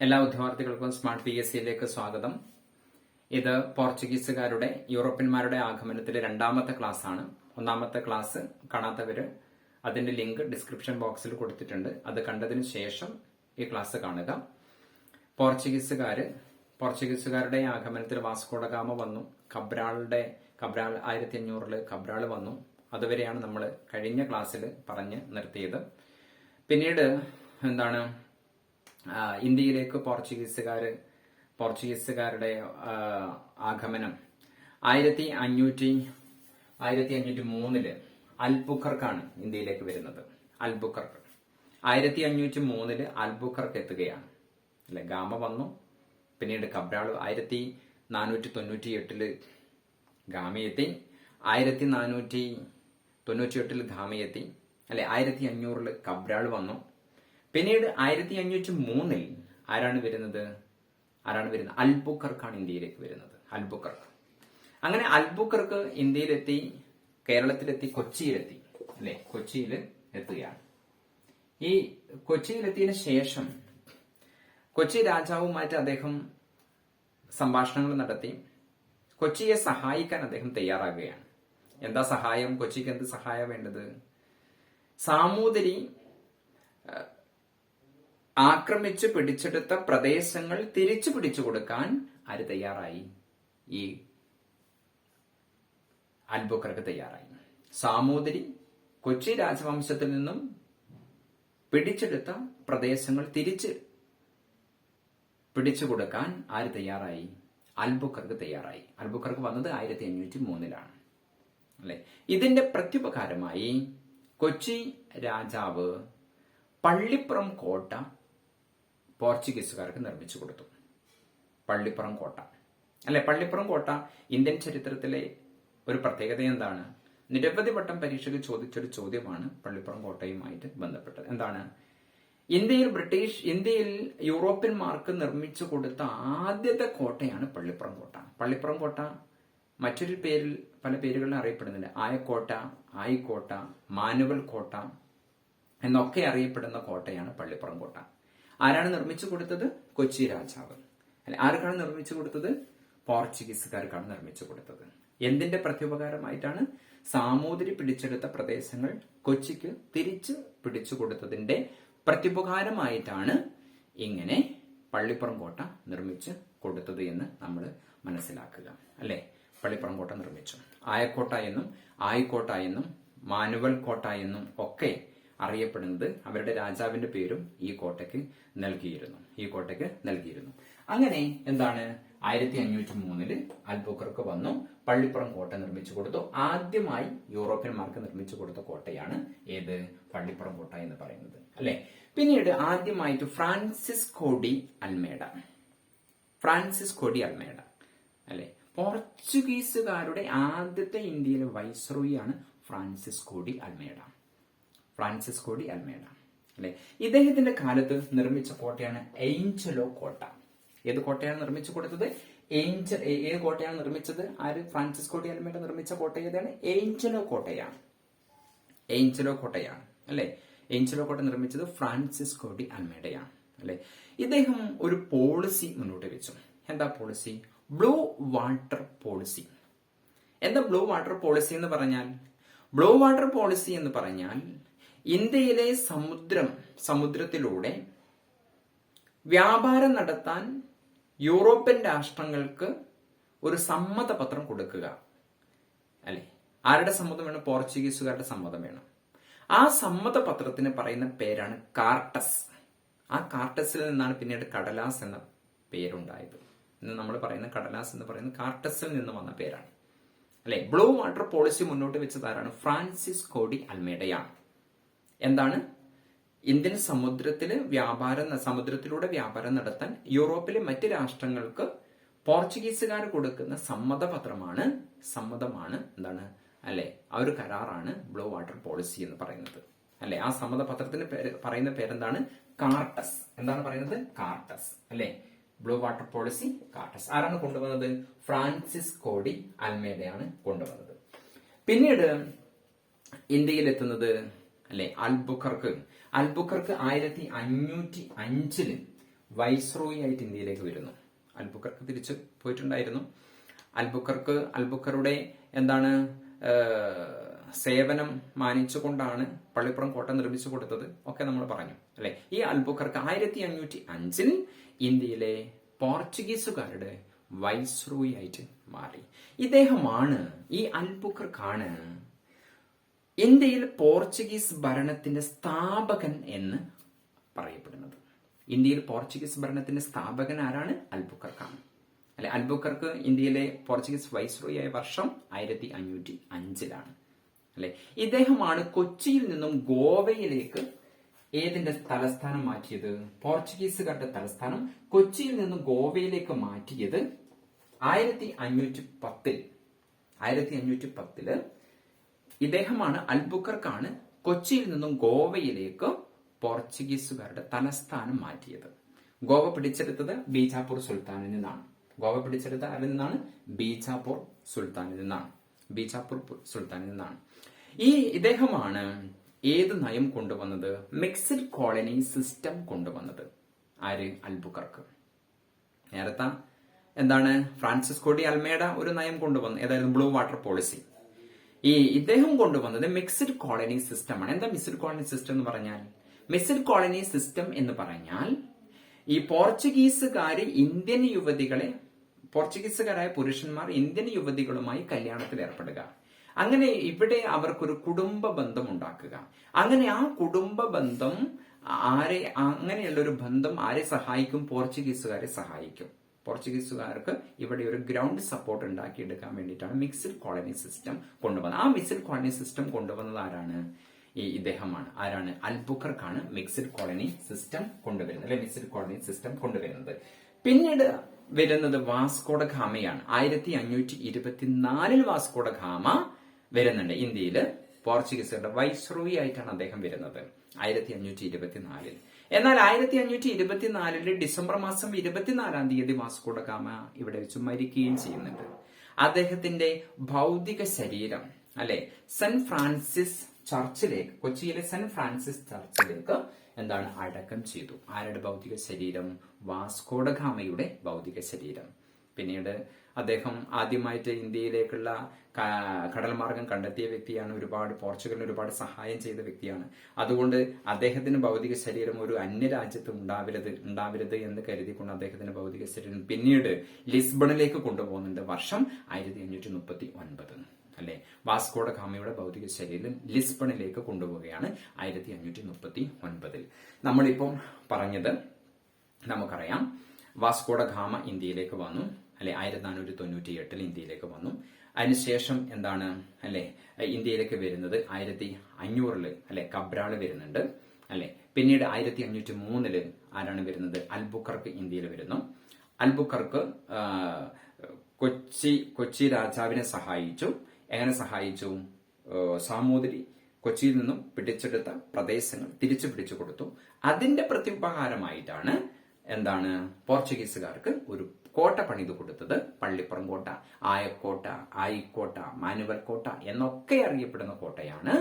എല്ലാ ഉദ്യോഗാർത്ഥികൾക്കും സ്മാർട്ട് PSCയിലേക്ക് സ്വാഗതം. ഇത് പോർച്ചുഗീസുകാരുടെ യൂറോപ്യന്മാരുടെ ആഗമനത്തിലെ രണ്ടാമത്തെ ക്ലാസ് ആണ്. ഒന്നാമത്തെ ക്ലാസ് കാണാത്തവര് അതിന്റെ ലിങ്ക് ഡിസ്ക്രിപ്ഷൻ ബോക്സിൽ കൊടുത്തിട്ടുണ്ട്. അത് കണ്ടതിന് ശേഷം ഈ ക്ലാസ് കാണുക. പോർച്ചുഗീസുകാരുടെ ആഗമനത്തിൽ വാസ്കോ ഡ ഗാമ വന്നു. കബ്രാൾ 1500 കബ്രാൾ വന്നു. അതുവരെയാണ് നമ്മൾ കഴിഞ്ഞ ക്ലാസ്സിൽ പറഞ്ഞ് നിർത്തിയത്. പിന്നീട് ഇന്ത്യയിലേക്ക് പോർച്ചുഗീസുകാരുടെ ആഗമനം 1503 അൽബുക്കർക്കാണ് ഇന്ത്യയിലേക്ക് വരുന്നത്. അൽബുക്കർക്ക് 1503 അൽബുക്കർക്ക് എത്തുകയാണ് അല്ലെ. ഗാമ വന്നു, പിന്നീട് കബ്രാൾ 1498 ഗാമയെത്തി, 1498 ഗാമയെത്തി അല്ലെ. 1500 കബ്രാൾ വന്നു. പിന്നീട് 1503 ആരാണ് വരുന്നത്? അൽബുക്കർക്കാണ് ഇന്ത്യയിലേക്ക് വരുന്നത്. അൽബുക്കർക്ക്. അങ്ങനെ അൽബുക്കർക്ക് ഇന്ത്യയിലെത്തി, കേരളത്തിലെത്തി, കൊച്ചിയിലെത്തി അല്ലെ. കൊച്ചിയിൽ എത്തുകയാണ്. ഈ കൊച്ചിയിലെത്തിയതിനു ശേഷം കൊച്ചി രാജാവുമായിട്ട് അദ്ദേഹം സംഭാഷണങ്ങൾ നടത്തി. കൊച്ചിയെ സഹായിക്കാൻ അദ്ദേഹം തയ്യാറാകുകയാണ്. എന്താ സഹായം? കൊച്ചിക്ക് എന്ത് സഹായം വേണ്ടത്? സാമൂതിരി ആക്രമിച്ച് പിടിച്ചെടുത്ത പ്രദേശങ്ങൾ തിരിച്ചു പിടിച്ചു കൊടുക്കാൻ ആര് തയ്യാറായി? ഈ അൽബുക്കർക്ക് തയ്യാറായി. സാമൂതിരി കൊച്ചി രാജവംശത്തിൽ നിന്നും പിടിച്ചെടുത്ത പ്രദേശങ്ങൾ തിരിച്ച് പിടിച്ചു കൊടുക്കാൻ ആര് തയ്യാറായി? അൽബുക്കർക്ക് തയ്യാറായി. അൽബുക്കർക്ക് വന്നത് 1503 അല്ലെ. ഇതിന്റെ പ്രത്യുപകാരമായി കൊച്ചി രാജാവ് പള്ളിപ്പുറം കോട്ട പോർച്ചുഗീസുകാർക്ക് നിർമ്മിച്ചു കൊടുത്തു. പള്ളിപ്പുറം കോട്ട അല്ലെ. പള്ളിപ്പുറം കോട്ട ഇന്ത്യൻ ചരിത്രത്തിലെ ഒരു പ്രത്യേകത എന്താണ്? നിരവധി വട്ടം പരീക്ഷയ്ക്ക് ചോദിച്ചൊരു ചോദ്യമാണ് പള്ളിപ്പുറം കോട്ടയുമായിട്ട് ബന്ധപ്പെട്ടത്. എന്താണ്? ഇന്ത്യയിൽ യൂറോപ്യന്മാർക്ക് നിർമ്മിച്ചു കൊടുത്ത ആദ്യത്തെ കോട്ടയാണ് പള്ളിപ്പുറം കോട്ട. പള്ളിപ്പുറം കോട്ട മറ്റൊരു പേരിൽ, പല പേരുകളിൽ അറിയപ്പെടുന്നുണ്ട്. ആയക്കോട്ട, ആയിക്കോട്ട, മാനുവൽ കോട്ട എന്നൊക്കെ അറിയപ്പെടുന്ന കോട്ടയാണ് പള്ളിപ്പുറം കോട്ട. ആരാണ് നിർമ്മിച്ചു കൊടുത്തത്? കൊച്ചി രാജാവ് അല്ലെ. ആർക്കാണ് നിർമ്മിച്ചു കൊടുത്തത്? പോർച്ചുഗീസുകാർക്കാണ് നിർമ്മിച്ചു കൊടുത്തത്. എന്തിന്റെ പ്രത്യുപകാരമായിട്ടാണ്? സാമൂതിരി പിടിച്ചെടുത്ത പ്രദേശങ്ങൾ കൊച്ചിക്ക് തിരിച്ചു പിടിച്ചു കൊടുത്തതിന്റെ പ്രത്യുപകാരമായിട്ടാണ് ഇങ്ങനെ പള്ളിപ്പുറം കോട്ട നിർമ്മിച്ചു കൊടുത്തത് എന്ന് നമ്മൾ മനസ്സിലാക്കുക അല്ലെ. പള്ളിപ്പുറം കോട്ട നിർമ്മിച്ചു. ആയക്കോട്ട എന്നും ആയിക്കോട്ട എന്നും മാനുവൽ കോട്ട എന്നും ഒക്കെ അറിയപ്പെടുന്നത് അവരുടെ രാജാവിന്റെ പേരും ഈ കോട്ടയ്ക്ക് നൽകിയിരുന്നു. അങ്ങനെ 1503 അൽബുക്കർക്ക് വന്നു, പള്ളിപ്പുറം കോട്ട നിർമ്മിച്ചു കൊടുത്തു. ആദ്യമായി യൂറോപ്യന്മാർക്ക് നിർമ്മിച്ചു കൊടുത്ത കോട്ടയാണ് ഏത്? പള്ളിപ്പുറം കോട്ട എന്ന് പറയുന്നത് അല്ലെ. പിന്നീട് ആദ്യമായിട്ട് ഫ്രാൻസിസ്കോ ഡി അൽമേഡ അല്ലെ. പോർച്ചുഗീസുകാരുടെ ആദ്യത്തെ ഇന്ത്യയിലെ വൈസ്രോയിയാണ് ഫ്രാൻസിസ്കോ ഡി അൽമേഡ അല്ലെ. ഇദ്ദേഹത്തിന്റെ കാലത്ത് നിർമ്മിച്ച കോട്ടയാണ് ഏഞ്ചലോ കോട്ട. ഏത് കോട്ടയാണ് നിർമ്മിച്ചു കൊടുത്തത്? ഏത് കോട്ടയാണ് നിർമ്മിച്ചത്? ആര്? ഫ്രാൻസിസ്കോ ഡി അൽമേഡ നിർമ്മിച്ച കോട്ട ഏതാണ്? ഏഞ്ചലോ കോട്ടയാണ് അല്ലെ. ഏഞ്ചലോ കോട്ട നിർമ്മിച്ചത് ഫ്രാൻസിസ്കോ ഡി അൽമേഡയാണ് അല്ലെ. ഇദ്ദേഹം ഒരു പോളിസി മുന്നോട്ട് വെച്ചു. എന്താ പോളിസി? Blue water policy. എന്താ ബ്ലൂ വാട്ടർ പോളിസി എന്ന് പറഞ്ഞാൽ? ബ്ലൂ വാട്ടർ പോളിസി എന്ന് പറഞ്ഞാൽ ഇന്ത്യയിലെ സമുദ്രത്തിലൂടെ വ്യാപാരം നടത്താൻ യൂറോപ്യൻ രാഷ്ട്രങ്ങൾക്ക് ഒരു സമ്മതപത്രം കൊടുക്കുക അല്ലെ. ആരുടെ സമ്മതം വേണം? പോർച്ചുഗീസുകാരുടെ സമ്മതം വേണം. ആ സമ്മതപത്രത്തിന് പറയുന്ന പേരാണ് കാർട്ടസ്. ആ കാർട്ടസിൽ നിന്നാണ് പിന്നീട് കടലാസ് എന്ന പേരുണ്ടായത്. ഇന്ന് നമ്മൾ പറയുന്ന കടലാസ് എന്ന് പറയുന്നത് കാർട്ടസിൽ നിന്ന് വന്ന പേരാണ് അല്ലെ. ബ്ലൂ വാട്ടർ പോളിസി മുന്നോട്ട് വെച്ചത് ആരാണ്? ഫ്രാൻസിസ്കോ ഡി അൽമേഡയാണ്. എന്താണ്? ഇന്ത്യൻ സമുദ്രത്തിലൂടെ വ്യാപാരം നടത്താൻ യൂറോപ്പിലെ മറ്റ് രാഷ്ട്രങ്ങൾക്ക് പോർച്ചുഗീസുകാർ കൊടുക്കുന്ന സമ്മതമാണ് എന്താണ് അല്ലെ. ആ ഒരു കരാറാണ് ബ്ലൂ വാട്ടർ പോളിസി എന്ന് പറയുന്നത് അല്ലെ. ആ സമ്മതപത്രത്തിന് പറയുന്ന പേരെന്താണ്? കാർട്ടസ്. എന്താണ് പറയുന്നത്? കാർട്ടസ് അല്ലെ. ബ്ലൂ വാട്ടർ പോളിസി, കാർട്ടസ്. ആരാണ് കൊണ്ടുവന്നത്? ഫ്രാൻസിസ്കോ ഡി അൽമേഡയാണ് കൊണ്ടുവന്നത്. പിന്നീട് ഇന്ത്യയിലെത്തുന്നത് അല്ലെ അൽബുക്കർക്ക് 1505 വൈസ്രോയി ആയിട്ട് ഇന്ത്യയിലേക്ക് വരുന്നു. അൽബുക്കർക്ക് തിരിച്ചു പോയിട്ടുണ്ടായിരുന്നു. അൽബുക്കറുടെ എന്താണ് സേവനം മാനിച്ചുകൊണ്ടാണ് പള്ളിപ്പുറം കോട്ട നിർമ്മിച്ചു കൊടുത്തത് ഒക്കെ നമ്മൾ പറഞ്ഞു അല്ലെ. ഈ അൽബുക്കർക്ക് 1505 ഇന്ത്യയിലെ പോർച്ചുഗീസുകാരുടെ വൈസ്രോയി ആയിട്ട് മാറി. ഇദ്ദേഹമാണ്, ഈ അൽബുക്കർക്കാണ് ഇന്ത്യയിൽ പോർച്ചുഗീസ് ഭരണത്തിന്റെ സ്ഥാപകൻ എന്ന് പറയപ്പെടുന്നത്. ഇന്ത്യയിൽ പോർച്ചുഗീസ് ഭരണത്തിന്റെ സ്ഥാപകൻ ആരാണ്? അൽബുക്കർക്കാണ് അല്ലെ. അൽബുക്കർക്ക് ഇന്ത്യയിലെ പോർച്ചുഗീസ് വൈസ്രോയി ആയ വർഷം 1505 അല്ലെ. ഇദ്ദേഹമാണ് കൊച്ചിയിൽ നിന്നും ഗോവയിലേക്ക് ഏതിന്റെ തലസ്ഥാനം മാറ്റിയത്? പോർച്ചുഗീസുകാരുടെ തലസ്ഥാനം കൊച്ചിയിൽ നിന്നും ഗോവയിലേക്ക് മാറ്റിയത് 1510 ഇദ്ദേഹമാണ്, അൽബുക്കർക്കാണ് കൊച്ചിയിൽ നിന്നും ഗോവയിലേക്ക് പോർച്ചുഗീസുകാരുടെ തലസ്ഥാനം മാറ്റിയത്. ഗോവ പിടിച്ചെടുത്തത് ബീജാപ്പൂർ സുൽത്താനിൽ നിന്നാണ്. ബീജാപ്പൂർ സുൽത്താനിൽ നിന്നാണ്. ഇദ്ദേഹമാണ് ഏത് നയം കൊണ്ടുവന്നത്? മിക്സഡ് കോളനി സിസ്റ്റം കൊണ്ടുവന്നത്. ആര്? അൽബുക്കർക്ക്. നേരത്തെ എന്താണ് ഫ്രാൻസിസ്കോ ഡി അൽമേഡ ഒരു നയം കൊണ്ടുവന്നു, ഏതായിരുന്നു? Blue water policy. ഇദ്ദേഹം കൊണ്ടുവന്നത് മിക്സഡ് കോളനി സിസ്റ്റമാണ്. എന്താ മിക്സഡ് കോളനി സിസ്റ്റം എന്ന് പറഞ്ഞാൽ? മിക്സഡ് കോളനി സിസ്റ്റം എന്ന് പറഞ്ഞാൽ ഈ പോർച്ചുഗീസുകാര് ഇന്ത്യൻ യുവതികളെ, പോർച്ചുഗീസുകാരായ പുരുഷന്മാർ ഇന്ത്യൻ യുവതികളുമായി കല്യാണത്തിൽ ഏർപ്പെടുക, അങ്ങനെ ഇവിടെ അവർക്കൊരു കുടുംബ ബന്ധം ഉണ്ടാക്കുക. അങ്ങനെ ആ കുടുംബ ബന്ധം അങ്ങനെയുള്ള ഒരു ബന്ധം ആരെ സഹായിക്കും? പോർച്ചുഗീസുകാരെ സഹായിക്കും. പോർച്ചുഗീസുകാർക്ക് ഇവിടെ ഒരു ഗ്രൗണ്ട് സപ്പോർട്ട് ഉണ്ടാക്കിയെടുക്കാൻ വേണ്ടിയിട്ടാണ് മിക്സഡ് കോളനി സിസ്റ്റം കൊണ്ടുവന്നത്. ആ മിക്സഡ് കോളനി സിസ്റ്റം കൊണ്ടുവന്നത് ആരാണ്? ഇദ്ദേഹമാണ്. ആരാണ്? അൽബുക്കർക്കാണ് മിക്സഡ് കോളനി സിസ്റ്റം കൊണ്ടുവരുന്നത്, അല്ലെ മിക്സഡ് കോളനി സിസ്റ്റം കൊണ്ടുവരുന്നത്. പിന്നീട് വരുന്നത് വാസ്കോ ഡ ഗാമയാണ്. 1524 വാസ്കോ ഡ ഗാമ വരുന്നുണ്ട് ഇന്ത്യയില്. പോർച്ചുഗീസുകാരുടെ വൈസ്രോയി ആയിട്ടാണ് അദ്ദേഹം വരുന്നത് 1524. എന്നാൽ 1524 ഡിസംബർ മാസം 24 വാസ്കോ ഡ ഗാമ ഇവിടെ വെച്ച് മരിക്കുകയും ചെയ്യുന്നുണ്ട്. അദ്ദേഹത്തിന്റെ ഭൗതിക ശരീരം അല്ലെ സെന്റ് ഫ്രാൻസിസ് ചർച്ചിലേക്ക്, കൊച്ചിയിലെ സെന്റ് ഫ്രാൻസിസ് ചർച്ചിലേക്ക് എന്താണ് അടക്കം ചെയ്തു. ആരുടെ ഭൗതിക ശരീരം? വാസ്കോ ഡ ഗാമയുടെ ഭൗതിക ശരീരം. പിന്നീട് അദ്ദേഹം ആദ്യമായിട്ട് ഇന്ത്യയിലേക്കുള്ള കടൽ മാർഗം കണ്ടെത്തിയ വ്യക്തിയാണ്. പോർച്ചുഗലിന് ഒരുപാട് സഹായം ചെയ്ത വ്യക്തിയാണ്. അതുകൊണ്ട് അദ്ദേഹത്തിന് ഭൗതിക ശരീരം ഒരു അന്യരാജ്യത്ത് ഉണ്ടാവരുത് എന്ന് കരുതിക്കൊണ്ട് അദ്ദേഹത്തിന്റെ ഭൗതിക ശരീരം പിന്നീട് ലിസ്ബണിലേക്ക് കൊണ്ടുപോകുന്നുണ്ട്. വർഷം 1539 അല്ലെ. വാസ്കോ ഡ ഗാമയുടെ ഭൗതിക ശരീരം ലിസ്ബണിലേക്ക് കൊണ്ടുപോവുകയാണ് 1539. നമ്മളിപ്പോൾ പറഞ്ഞത് നമുക്കറിയാം. വാസ്കോ ഡ ഗാമ ഇന്ത്യയിലേക്ക് വന്നു അല്ലെ. 1498 ഇന്ത്യയിലേക്ക് വന്നു. അതിനുശേഷം എന്താണ് അല്ലെ ഇന്ത്യയിലേക്ക് വരുന്നത് 1500 അല്ലെ കബ്രാള് വരുന്നുണ്ട് അല്ലെ. പിന്നീട് 1503 ആരാണ് വരുന്നത്? അൽബുക്കർക്ക് ഇന്ത്യയിൽ വരുന്നു. അൽബുക്കർക്ക് കൊച്ചി രാജാവിനെ സഹായിച്ചു. എങ്ങനെ സഹായിച്ചു? സാമൂതിരി കൊച്ചിയിൽ നിന്നും പിടിച്ചെടുത്ത പ്രദേശങ്ങൾ തിരിച്ചു പിടിച്ചു കൊടുത്തു. അതിന്റെ പ്രത്യുപകാരമായിട്ടാണ് എന്താണ് പോർച്ചുഗീസുകാർക്ക് ഒരു കോട്ട പണിത് കൊടുത്തത്. പള്ളിപ്പുറം കോട്ട, ആയക്കോട്ട, ആയിക്കോട്ട, മാനുവൽ കോട്ട എന്നൊക്കെ അറിയപ്പെടുന്ന കോട്ടയാണ്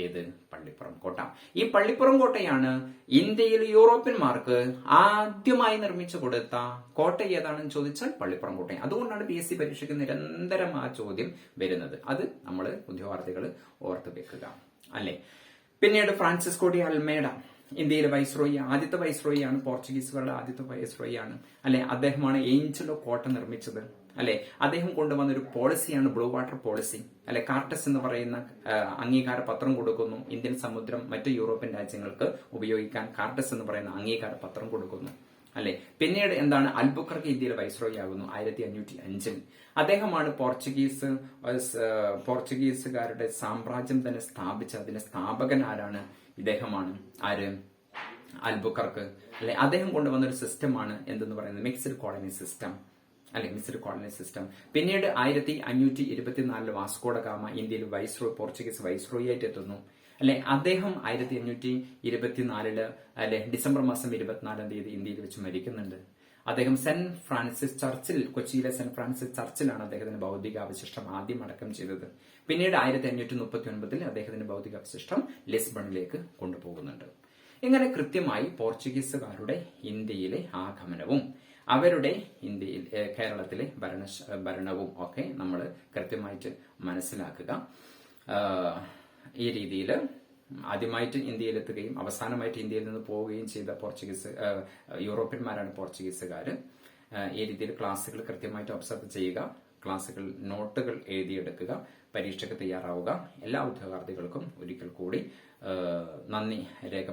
ഏത്? പള്ളിപ്പുറം കോട്ട. ഈ പള്ളിപ്പുറം കോട്ടയാണ് ഇന്ത്യയിൽ യൂറോപ്യന്മാർക്ക് ആദ്യമായി നിർമ്മിച്ചു കൊടുത്ത കോട്ട. ഏതാണെന്ന് ചോദിച്ചാൽ പള്ളിപ്പുറം കോട്ട. അതുകൊണ്ടാണ് PSC പരീക്ഷയ്ക്ക് നിരന്തരം ആ ചോദ്യം വരുന്നത്. അത് നമ്മൾ ഉദ്യോഗാർത്ഥികൾ ഓർത്തു വെക്കുക അല്ലെ. പിന്നീട് ഫ്രാൻസിസ്കോ ഡി അൽമേഡ ഇന്ത്യയിലെ വൈസ്രോയി, ആദ്യത്തെ വൈസ്രോയിയാണ്, പോർച്ചുഗീസുകാരുടെ ആദ്യത്തെ വൈസ്രോയിയാണ് അല്ലെ. അദ്ദേഹമാണ് ഏഞ്ചലോ കോട്ട നിർമ്മിച്ചത് അല്ലെ. അദ്ദേഹം കൊണ്ടുവന്ന ഒരു പോളിസിയാണ് ബ്ലൂ വാട്ടർ പോളിസി അല്ലെ. കാർട്ടസ് എന്ന് പറയുന്ന അംഗീകാര പത്രം കൊടുക്കുന്നു. ഇന്ത്യൻ സമുദ്രം മറ്റ് യൂറോപ്യൻ രാജ്യങ്ങൾക്ക് ഉപയോഗിക്കാൻ കാർട്ടസ് എന്ന് പറയുന്ന അംഗീകാര പത്രം കൊടുക്കുന്നു അല്ലെ. പിന്നീട് എന്താണ്? അൽബുക്കർക്ക് ഇന്ത്യയിലെ വൈസ്രോയി ആകുന്നു 1505. അദ്ദേഹമാണ് പോർച്ചുഗീസുകാരുടെ സാമ്രാജ്യം തന്നെ സ്ഥാപിച്ച അതിന്റെ സ്ഥാപകൻ ആരാണ്? ഇദ്ദേഹമാണ്. ആര്? അൽബുക്കർക്ക് അല്ലെ. അദ്ദേഹം കൊണ്ടുവന്ന ഒരു സിസ്റ്റമാണ് എന്തെന്ന് പറയുന്നത്? മിക്സഡ് കോളനി സിസ്റ്റം അല്ലെ. Mixed colony system. പിന്നീട് 1524 വാസ്കോ ഡ ഗാമ ഇന്ത്യയിൽ പോർച്ചുഗീസ് വൈസ്രോയി ആയിട്ട് എത്തുന്നു അല്ലെ. അദ്ദേഹം 1524 അല്ലെ ഡിസംബർ മാസം 24 ഇന്ത്യയിൽ വെച്ച് മരിക്കുന്നുണ്ട്. അദ്ദേഹം സെന്റ് ഫ്രാൻസിസ് ചർച്ചിൽ, കൊച്ചിയിലെ സെന്റ് ഫ്രാൻസിസ് ചർച്ചിലാണ് അദ്ദേഹത്തിന്റെ ഭൗതികാവശിഷ്ടം ആദ്യം അടക്കം ചെയ്തത്. പിന്നീട് 1539 അദ്ദേഹത്തിന്റെ ഭൗതികാവശിഷ്ടം ലിസ്ബണിലേക്ക് കൊണ്ടുപോകുന്നുണ്ട്. ഇങ്ങനെ കൃത്യമായി പോർച്ചുഗീസുകാരുടെ ഇന്ത്യയിലെ ആഗമനവും അവരുടെ ഇന്ത്യയിൽ കേരളത്തിലെ ഭരണവും ഒക്കെ നമ്മൾ കൃത്യമായിട്ട് മനസ്സിലാക്കുക. ഈ രീതിയിൽ ആദ്യമായിട്ട് ഇന്ത്യയിലെത്തുകയും അവസാനമായിട്ട് ഇന്ത്യയിൽ നിന്ന് പോവുകയും ചെയ്ത യൂറോപ്യന്മാരാണ് പോർച്ചുഗീസുകാർ. ഈ രീതിയിൽ ക്ലാസ്സുകൾ കൃത്യമായിട്ട് ഒബ്സർവ് ചെയ്യുക, ക്ലാസ്സുകൾ നോട്ടുകൾ എഴുതിയെടുക്കുക, പരീക്ഷയ്ക്ക് തയ്യാറാവുക. എല്ലാ ഉദ്യോഗാർത്ഥികൾക്കും ഒരിക്കൽ കൂടി നന്ദി രേഖ